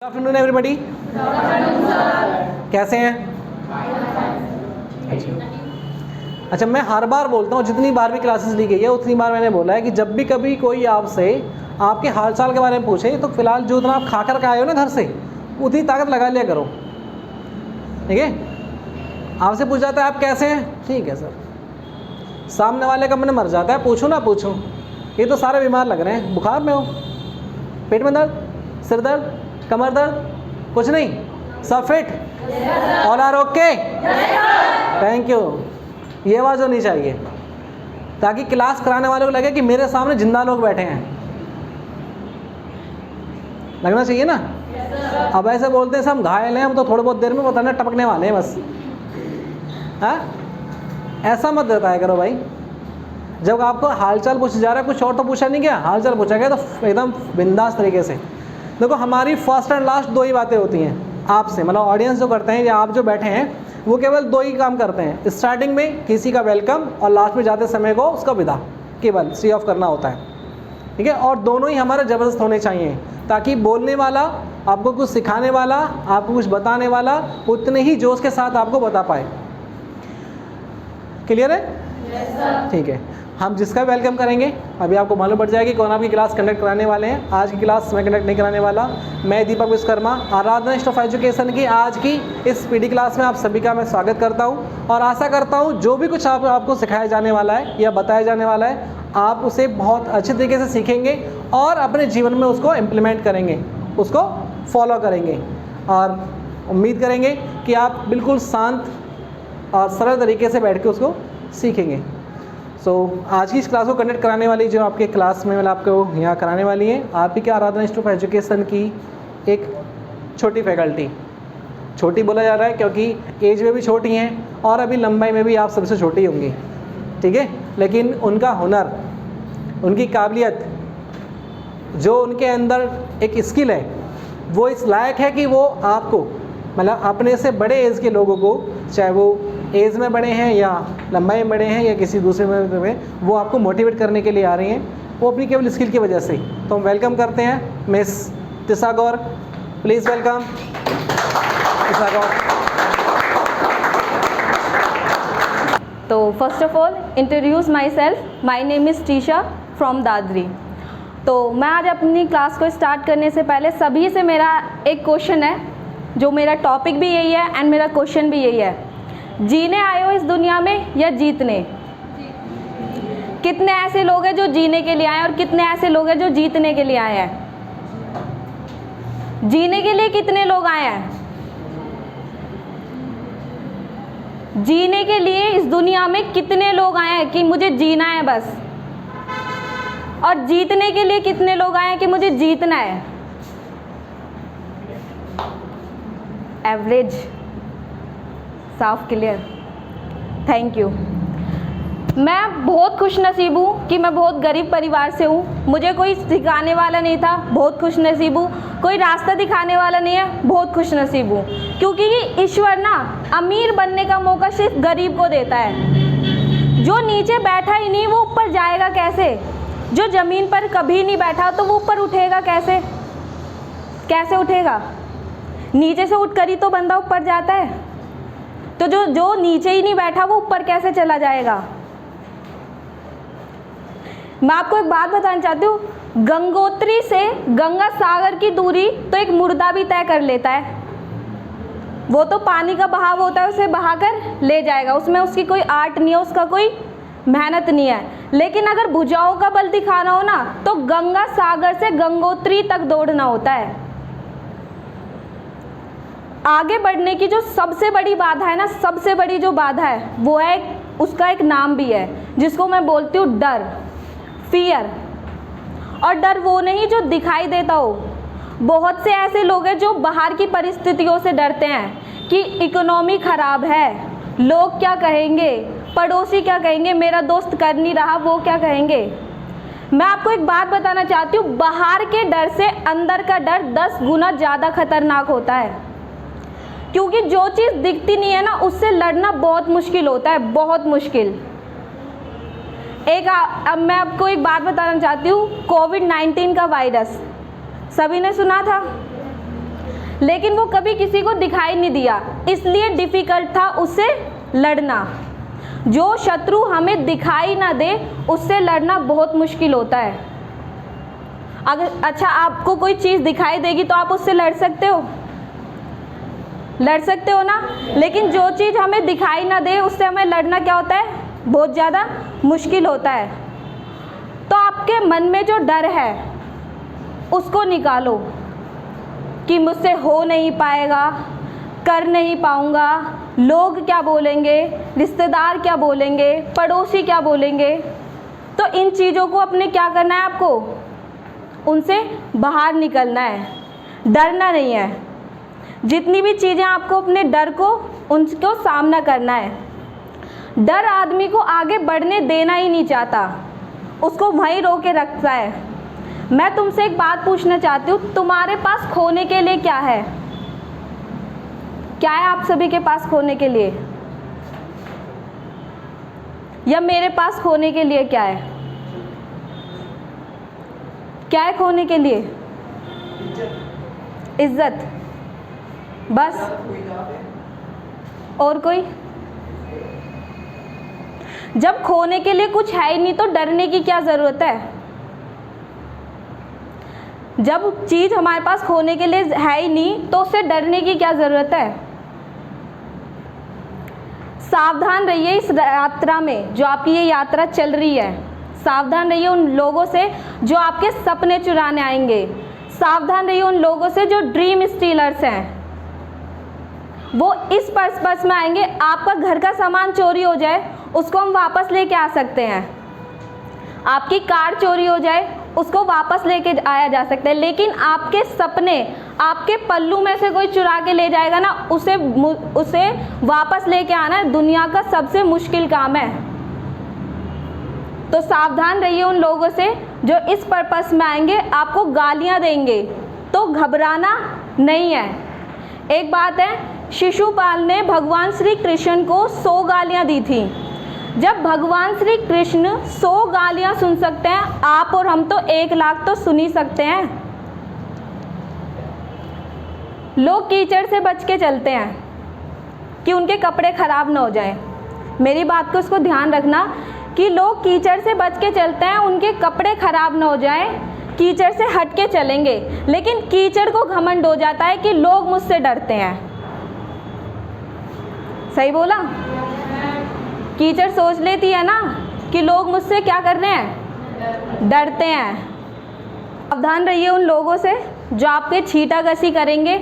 Good afternoon everybody. कैसे हैं? अच्छा, मैं हर बार बोलता हूँ, जितनी बार भी क्लासेस ली गई है उतनी बार मैंने बोला है कि जब भी कभी कोई आपसे आपके हाल चाल के बारे में पूछे तो फिलहाल जो उतना आप खा कर के आए हो ना घर से, उतनी ताकत लगा लिया करो। ठीक है? आपसे पूछ जाता है आप कैसे हैं, ठीक है सर। सामने वाले का मन मर जाता है, पूछो ना पूछो, ये तो सारे बीमार लग रहे हैं, बुखार में हो, पेट में दर्द, सिर दर्द, कमर दर्द, कुछ नहीं, सब fit, all are okay, thank you. ये आवाज़ होनी चाहिए ताकि क्लास कराने वाले को लगे कि मेरे सामने जिंदा लोग बैठे हैं। लगना चाहिए ना। अब ऐसे बोलते हैं सब घायल हैं, हम तो थोड़ी बहुत देर में पता नहीं टपकने वाले हैं बस। हाँ, ऐसा मत बताया करो भाई। जब आपको हालचाल पूछा जा रहा है, कुछ और तो पूछा नहीं गया, हालचाल पूछा गया तो एकदम बिंदास तरीके से। देखो, हमारी फर्स्ट एंड लास्ट दो ही बातें होती हैं आपसे, मतलब ऑडियंस जो करते हैं या आप जो बैठे हैं, वो केवल दो ही काम करते हैं। स्टार्टिंग में किसी का वेलकम और लास्ट में जाते समय को उसका विदा, केवल सी ऑफ करना होता है। ठीक है? और दोनों ही हमारे ज़बरदस्त होने चाहिए ताकि बोलने वाला, आपको कुछ सिखाने वाला, आपको कुछ बताने वाला उतने ही जोश के साथ आपको बता पाए। क्लियर है? ठीक है। हम जिसका वेलकम करेंगे, अभी आपको मालूम पड़ जाएगी कौन आपकी क्लास कंडक्ट कराने वाले हैं। आज की क्लास मैं कंडक्ट नहीं कराने वाला, मैं दीपक विश्वकर्मा, आराधना इंस्टीट्यूट ऑफ एजुकेशन की आज की इस पीडी क्लास में आप सभी का मैं स्वागत करता हूं और आशा करता हूं जो भी कुछ आपको सिखाया जाने वाला है या बताया जाने वाला है, आप उसे बहुत अच्छे तरीके से सीखेंगे और अपने जीवन में उसको इम्प्लीमेंट करेंगे, उसको फॉलो करेंगे और उम्मीद करेंगे कि आप बिल्कुल शांत और सरल तरीके से बैठ के उसको सीखेंगे। आज की इस क्लास को कंडक्ट कराने वाली जो आपके क्लास में मतलब आपको यहाँ कराने वाली है, आप ही के आराधना इंस्टीट्यूट ऑफ एजुकेशन की एक छोटी फैकल्टी। छोटी बोला जा रहा है क्योंकि एज में भी छोटी हैं और अभी लंबाई में भी आप सबसे छोटी होंगी। ठीक है? लेकिन उनका हुनर, उनकी काबिलियत, जो उनके अंदर एक स्किल है, वो इस लायक है कि वो आपको, मतलब अपने से बड़े एज के लोगों को, चाहे वो एज में बड़े हैं या लंबाई में बड़े हैं या किसी दूसरे में, वो आपको मोटिवेट करने के लिए आ रही हैं, वो अपनी केवल स्किल की वजह से। तो हम वेलकम करते हैं miss Tisha Gaur. Please welcome Tisha Gaur. तो first of all introduce myself, my name is Tisha from Dadri. तो मैं आज अपनी क्लास को स्टार्ट करने से पहले सभी से मेरा एक क्वेश्चन है, जो मेरा टॉपिक भी यही है एंड मेरा क्वेश्चन भी यही है। जीने आए हो इस दुनिया में या जीतने? कितने ऐसे लोग हैं जो जीने के लिए आए हैं और कितने ऐसे लोग हैं जो जीतने के लिए आए हैं? जीने के लिए कितने लोग आए हैं? जीने के लिए इस दुनिया में कितने लोग आए हैं कि मुझे जीना है बस? और जीतने के लिए कितने लोग आए हैं कि मुझे जीतना है? एवरेज, साफ, क्लियर। Thank you. मैं बहुत खुश नसीब हूँ कि मैं बहुत गरीब परिवार से हूँ। मुझे कोई सिखाने वाला नहीं था, बहुत खुश नसीब हूँ। कोई रास्ता दिखाने वाला नहीं है, बहुत खुश नसीब हूँ। क्योंकि ईश्वर ना अमीर बनने का मौका सिर्फ गरीब को देता है। जो नीचे बैठा ही नहीं वो ऊपर जाएगा कैसे? जो ज़मीन पर कभी नहीं बैठा तो वो ऊपर उठेगा कैसे? कैसे उठेगा? नीचे से उठकर ही तो बंदा ऊपर जाता है। तो जो नीचे ही नहीं बैठा वो ऊपर कैसे चला जाएगा? मैं आपको एक बात बताना चाहती हूँ, गंगोत्री से गंगा सागर की दूरी तो एक मुर्दा भी तय कर लेता है। वो तो पानी का बहाव होता है, उसे बहाकर ले जाएगा, उसमें उसकी कोई आर्ट नहीं है, उसका कोई मेहनत नहीं है। लेकिन अगर भुजाओं का बल दिखाना हो ना, तो गंगा सागर से गंगोत्री तक दौड़ना होता है। आगे बढ़ने की जो सबसे बड़ी बाधा है ना, सबसे बड़ी जो बाधा है वो है, उसका एक नाम भी है जिसको मैं बोलती हूँ डर, फियर। और डर वो नहीं जो दिखाई देता हो। बहुत से ऐसे लोग हैं जो बाहर की परिस्थितियों से डरते हैं कि इकोनॉमी ख़राब है, लोग क्या कहेंगे, पड़ोसी क्या कहेंगे, मेरा दोस्त कर नहीं रहा, वो क्या कहेंगे। मैं आपको एक बात बताना चाहती हूँ, बाहर के डर से अंदर का डर 10 गुना ज़्यादा खतरनाक होता है। क्योंकि जो चीज़ दिखती नहीं है ना, उससे लड़ना बहुत मुश्किल होता है, बहुत मुश्किल। अब मैं आपको एक बात बताना चाहती हूँ, कोविड-19 का वायरस सभी ने सुना था। लेकिन वो कभी किसी को दिखाई नहीं दिया, इसलिए डिफ़िकल्ट था उससे लड़ना। जो शत्रु हमें दिखाई ना दे उससे लड़ना बहुत मुश्किल होता है। अगर अच्छा आपको कोई चीज़ दिखाई देगी तो आप उससे लड़ सकते हो, लड़ सकते हो ना। लेकिन जो चीज़ हमें दिखाई ना दे उससे हमें लड़ना क्या होता है, बहुत ज़्यादा मुश्किल होता है। तो आपके मन में जो डर है उसको निकालो कि मुझसे हो नहीं पाएगा, कर नहीं पाऊँगा, लोग क्या बोलेंगे, रिश्तेदार क्या बोलेंगे, पड़ोसी क्या बोलेंगे। तो इन चीज़ों को अपने क्या करना है, आपको उनसे बाहर निकलना है, डरना नहीं है। जितनी भी चीज़ें आपको अपने डर को उनको सामना करना है। डर आदमी को आगे बढ़ने देना ही नहीं चाहता, उसको वहीं रोके रखता है। मैं तुमसे एक बात पूछना चाहती हूँ, तुम्हारे पास खोने के लिए क्या है? क्या है आप सभी के पास खोने के लिए? या मेरे पास खोने के लिए क्या है? क्या है खोने के लिए? इज्जत, बस। और कोई? जब खोने के लिए कुछ है ही नहीं तो डरने की क्या ज़रूरत है? जब चीज़ हमारे पास खोने के लिए है ही नहीं तो उससे डरने की क्या ज़रूरत है? सावधान रहिए इस यात्रा में, जो आपकी ये यात्रा चल रही है। सावधान रहिए उन लोगों से जो आपके सपने चुराने आएंगे। सावधान रहिए उन लोगों से जो ड्रीम स्टीलर्स हैं। वो इस पर्पस में आएंगे, आपका घर का सामान चोरी हो जाए उसको हम वापस लेके आ सकते हैं, आपकी कार चोरी हो जाए उसको वापस लेके आया जा सकता है, लेकिन आपके सपने आपके पल्लू में से कोई चुरा के ले जाएगा ना, उसे वापस लेके आना दुनिया का सबसे मुश्किल काम है। तो सावधान रहिए उन लोगों से जो इस पर्पस में आएंगे, आपको गालियां देंगे, तो घबराना नहीं है। एक बात है, शिशुपाल ने भगवान श्री कृष्ण को 100 गालियां दी थी। जब भगवान श्री कृष्ण 100 गालियां सुन सकते हैं, आप और हम तो 1 लाख तो सुन ही सकते हैं। लोग कीचड़ से बच के चलते हैं कि उनके कपड़े खराब ना हो जाएं। मेरी बात को इसको ध्यान रखना कि लोग कीचड़ से बच के चलते हैं, उनके कपड़े खराब ना हो जाएं, कीचड़ से हट के चलेंगे। लेकिन कीचड़ को घमंड हो जाता है कि लोग मुझसे डरते हैं। सही बोला? कीचड़ सोच लेती है ना कि लोग मुझसे क्या कर रहे हैं, डरते हैं। सावधान रहिए उन लोगों से जो आपके छींटाकशी करेंगे,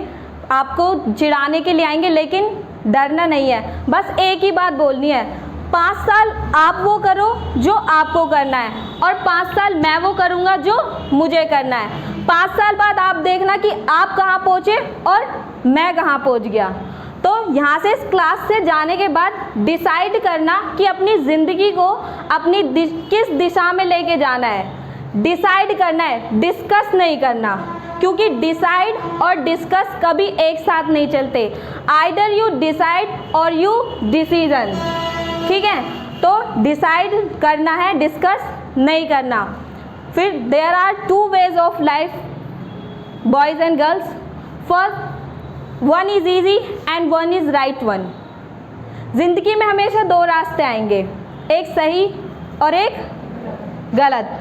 आपको चिढ़ाने के लिए आएंगे, लेकिन डरना नहीं है। बस एक ही बात बोलनी है, 5 साल आप वो करो जो आपको करना है और 5 साल मैं वो करूँगा जो मुझे करना है। 5 साल बाद आप देखना कि आप कहाँ पहुँचे और मैं कहाँ पहुँच गया। तो यहाँ से इस क्लास से जाने के बाद डिसाइड करना कि अपनी ज़िंदगी को अपनी किस दिशा में लेके जाना है। डिसाइड करना है, डिस्कस नहीं करना, क्योंकि डिसाइड और डिस्कस कभी एक साथ नहीं चलते। आइदर यू डिसाइड और यू डिसीजन। ठीक है, तो डिसाइड करना है, डिस्कस नहीं करना। फिर there are 2 ways of life boys and girls. First, one is easy and one is right one. ज़िंदगी में हमेशा 2 रास्ते आएंगे, एक सही और एक गलत।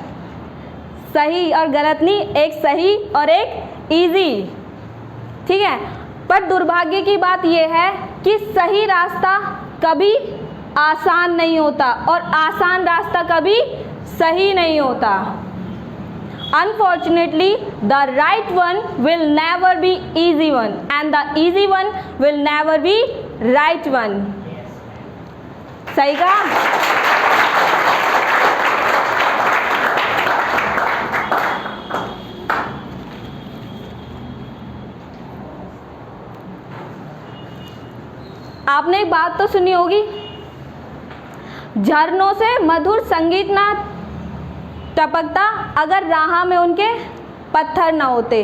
सही और गलत नहीं, एक सही और एक इजी। ठीक है, पर दुर्भाग्य की बात यह है कि सही रास्ता कभी आसान नहीं होता और आसान रास्ता कभी सही नहीं होता। Unfortunately, the right one will never be easy one and the easy one will never be right one. सही कहा? आपने एक बात तो सुनी होगी, झरनों से मधुर संगीत ना टपकता अगर राह में उनके पत्थर ना होते।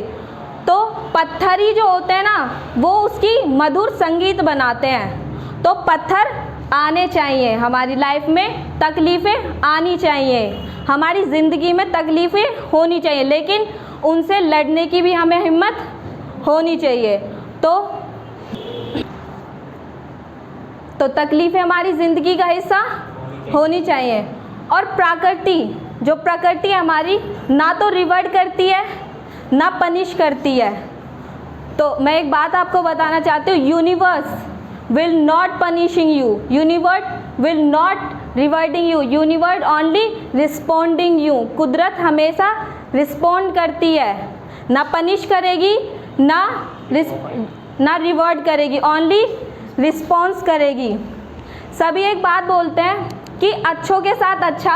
तो पत्थर ही जो होते हैं ना, वो उसकी मधुर संगीत बनाते हैं। तो पत्थर आने चाहिए हमारी लाइफ में, तकलीफ़ें आनी चाहिए, हमारी ज़िंदगी में तकलीफ़ें होनी चाहिए, लेकिन उनसे लड़ने की भी हमें हिम्मत होनी चाहिए। तो तकलीफ़ें हमारी ज़िंदगी का हिस्सा होनी चाहिए। और जो प्रकृति हमारी ना तो रिवॉर्ड करती है ना पनिश करती है। तो मैं एक बात आपको बताना चाहती हूँ, universe will not punishing you, universe will not rewarding you, universe only responding you. कुदरत हमेशा रिस्पॉन्ड करती है, ना पनिश करेगी ना रिवॉर्ड करेगी, ओनली रिस्पॉन्स करेगी। सभी एक बात बोलते हैं कि अच्छों के साथ अच्छा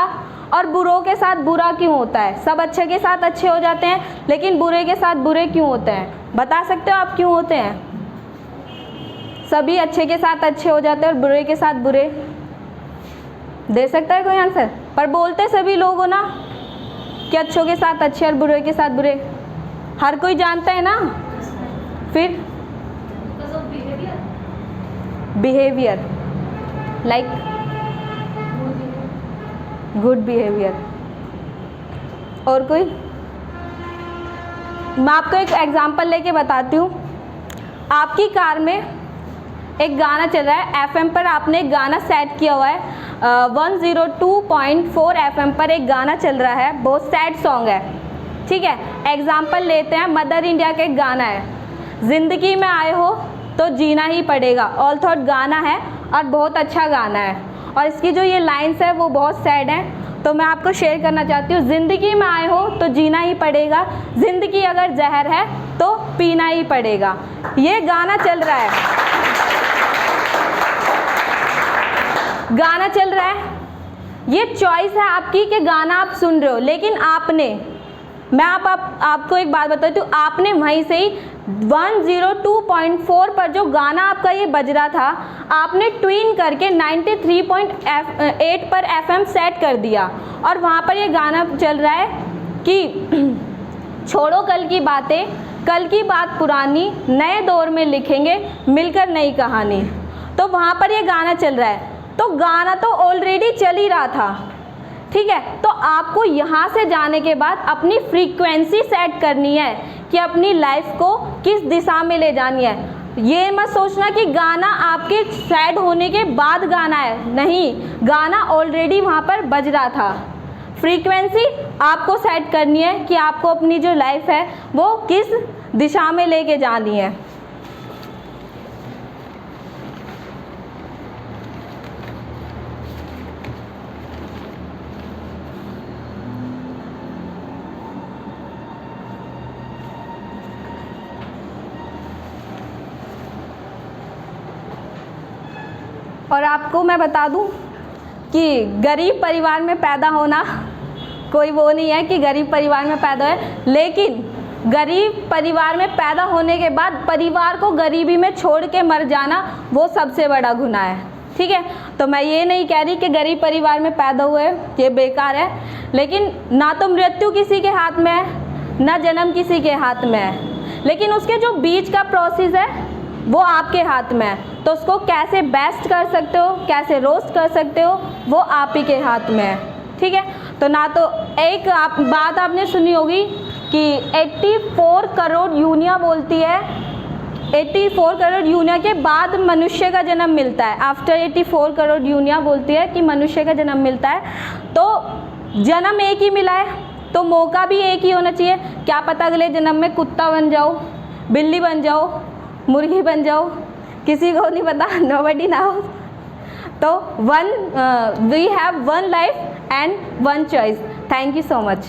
और बुरों के साथ बुरा क्यों होता है। सब अच्छे के साथ अच्छे हो जाते हैं लेकिन बुरे के साथ बुरे क्यों होते हैं? बता सकते हो आप क्यों होते हैं? सभी अच्छे के साथ अच्छे हो जाते हैं और बुरे के साथ बुरे। दे सकता है कोई आंसर? पर बोलते सभी लोग हो ना कि अच्छों के साथ अच्छे और बुरे के साथ बुरे। हर कोई जानता है ना। फिर बिहेवियर, लाइक गुड बिहेवियर। और कोई? मैं आपको एक एग्जांपल लेके बताती हूँ। आपकी कार में एक गाना चल रहा है, एफएम पर आपने एक गाना सेट किया हुआ है, 102.4 एफएम पर एक गाना चल रहा है, बहुत सैड सॉन्ग है, ठीक है। एग्जांपल लेते हैं, मदर इंडिया का एक गाना है, ज़िंदगी में आए हो तो जीना ही पड़ेगा। ऑल थॉट गाना है और बहुत अच्छा गाना है, और इसकी जो ये लाइन्स है वो बहुत सैड हैं। तो मैं आपको शेयर करना चाहती हूँ, ज़िंदगी में आए हो तो जीना ही पड़ेगा, ज़िंदगी अगर जहर है तो पीना ही पड़ेगा। ये गाना चल रहा है, गाना चल रहा है। ये चॉइस है आपकी कि गाना आप सुन रहे हो, लेकिन मैं आपको एक बात बताती हूँ, आपने वहीं से ही 102.4 पर जो गाना आपका ये बज रहा था, आपने ट्यून करके 93.8 पर एफएम सेट कर दिया, और वहाँ पर ये गाना चल रहा है कि छोड़ो कल की बातें, कल की बात पुरानी, नए दौर में लिखेंगे मिलकर नई कहानी। तो वहाँ पर ये गाना चल रहा है, तो गाना तो ऑलरेडी चल ही रहा था, ठीक है। तो आपको यहाँ से जाने के बाद अपनी फ्रीक्वेंसी सेट करनी है कि अपनी लाइफ को किस दिशा में ले जानी है। ये मत सोचना कि गाना आपके सैड होने के बाद गाना है, नहीं, गाना ऑलरेडी वहाँ पर बज रहा था। फ्रीक्वेंसी आपको सेट करनी है कि आपको अपनी जो लाइफ है वो किस दिशा में लेके जानी है। और आपको मैं बता दूं कि गरीब परिवार में पैदा होना कोई वो नहीं है कि गरीब परिवार में पैदा है, लेकिन गरीब परिवार में पैदा होने के बाद परिवार को गरीबी में छोड़ के मर जाना वो सबसे बड़ा गुनाह है, ठीक है। तो मैं ये नहीं कह रही कि गरीब परिवार में पैदा हुए ये बेकार है, लेकिन ना तो मृत्यु किसी के हाथ में है ना जन्म किसी के हाथ में है, लेकिन उसके जो बीच का प्रोसेस है वो आपके हाथ में है। तो उसको कैसे बेस्ट कर सकते हो, कैसे रोस्ट कर सकते हो, वो आप ही के हाथ में है, ठीक है। तो ना तो एक बात आपने सुनी होगी कि 84 करोड़ यूनिया बोलती है, 84 करोड़ यूनिया के बाद मनुष्य का जन्म मिलता है। आफ्टर 84 करोड़ यूनिया बोलती है कि मनुष्य का जन्म मिलता है। तो जन्म एक ही मिला है तो मौका भी एक ही होना चाहिए। क्या पता अगले जन्म में कुत्ता बन जाओ, बिल्ली बन जाओ, मुर्गी बन जाओ, किसी को नहीं पता, नोबडी नाउ। तो we have one life and one choice. Thank you so much.